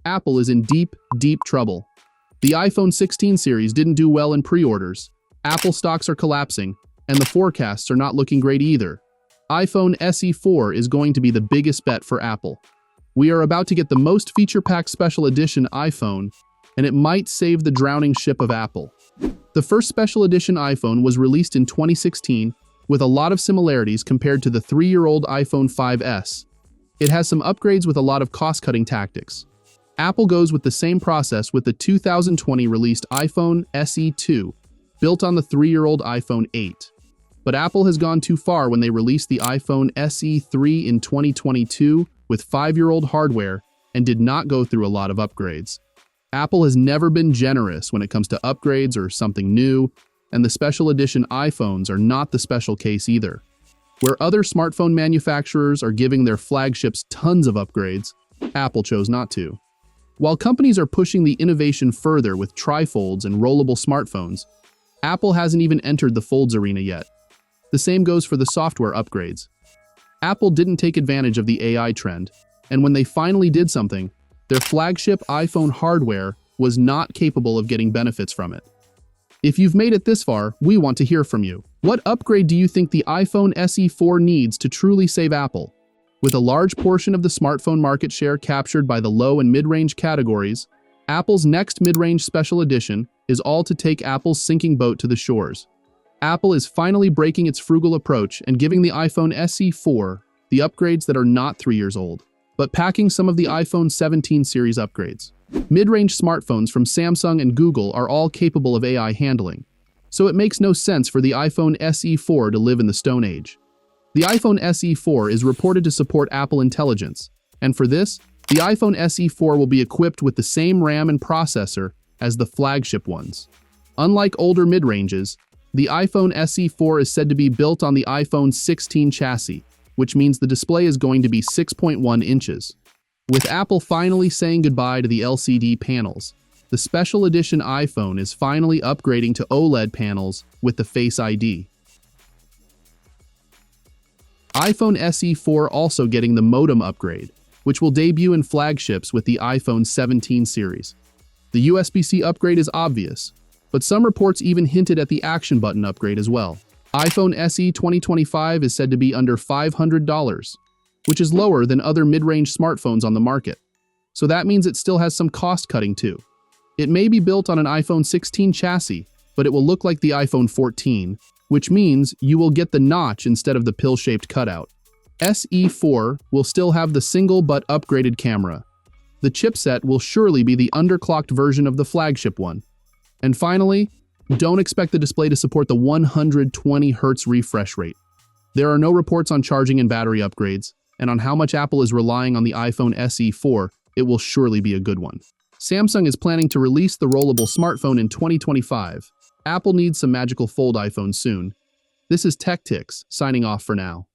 Apple is in deep, deep trouble. The iPhone 16 series didn't do well in pre-orders, Apple stocks are collapsing, and the forecasts are not looking great either. iPhone SE 4 is going to be the biggest bet for Apple. We are about to get the most feature-packed special edition iPhone, and it might save the drowning ship of Apple. The first special edition iPhone was released in 2016 with a lot of similarities compared to the 3-year-old iPhone 5S. It has some upgrades with a lot of cost-cutting tactics. Apple goes with the same process with the 2020 released iPhone SE 2, built on the 3-year-old iPhone 8. But Apple has gone too far when they released the iPhone SE 3 in 2022 with 5-year-old hardware and did not go through a lot of upgrades. Apple has never been generous when it comes to upgrades or something new, and the special edition iPhones are not the special case either. Where other smartphone manufacturers are giving their flagships tons of upgrades, Apple chose not to. While companies are pushing the innovation further with trifolds and rollable smartphones, Apple hasn't even entered the folds arena yet. The same goes for the software upgrades. Apple didn't take advantage of the AI trend, and when they finally did something, their flagship iPhone hardware was not capable of getting benefits from it. If you've made it this far, we want to hear from you. What upgrade do you think the iPhone SE 4 needs to truly save Apple? With a large portion of the smartphone market share captured by the low and mid-range categories, Apple's next mid-range special edition is all to take Apple's sinking boat to the shores. Apple is finally breaking its frugal approach and giving the iPhone SE 4 the upgrades that are not 3 years old, but packing some of the iPhone 17 series upgrades. Mid-range smartphones from Samsung and Google are all capable of AI handling, so it makes no sense for the iPhone SE 4 to live in the Stone Age. The iPhone SE 4 is reported to support Apple Intelligence, and for this, the iPhone SE 4 will be equipped with the same RAM and processor as the flagship ones. Unlike older mid-ranges, the iPhone SE 4 is said to be built on the iPhone 16 chassis, which means the display is going to be 6.1 inches. With Apple finally saying goodbye to the LCD panels, the special edition iPhone is finally upgrading to OLED panels with the Face ID. iPhone SE 4 also getting the modem upgrade, which will debut in flagships with the iPhone 17 series. The USB-C upgrade is obvious, but some reports even hinted at the action button upgrade as well. iPhone SE 2025 is said to be under $500, which is lower than other mid-range smartphones on the market. So that means it still has some cost cutting too. It may be built on an iPhone 16 chassis, but it will look like the iPhone 14, which means you will get the notch instead of the pill-shaped cutout. SE 4 will still have the single but upgraded camera. The chipset will surely be the underclocked version of the flagship one. And finally, don't expect the display to support the 120 Hz refresh rate. There are no reports on charging and battery upgrades, and on how much Apple is relying on the iPhone SE 4, it will surely be a good one. Samsung is planning to release the rollable smartphone in 2025. Apple needs some magical fold iPhone soon. This is Techtics, signing off for now.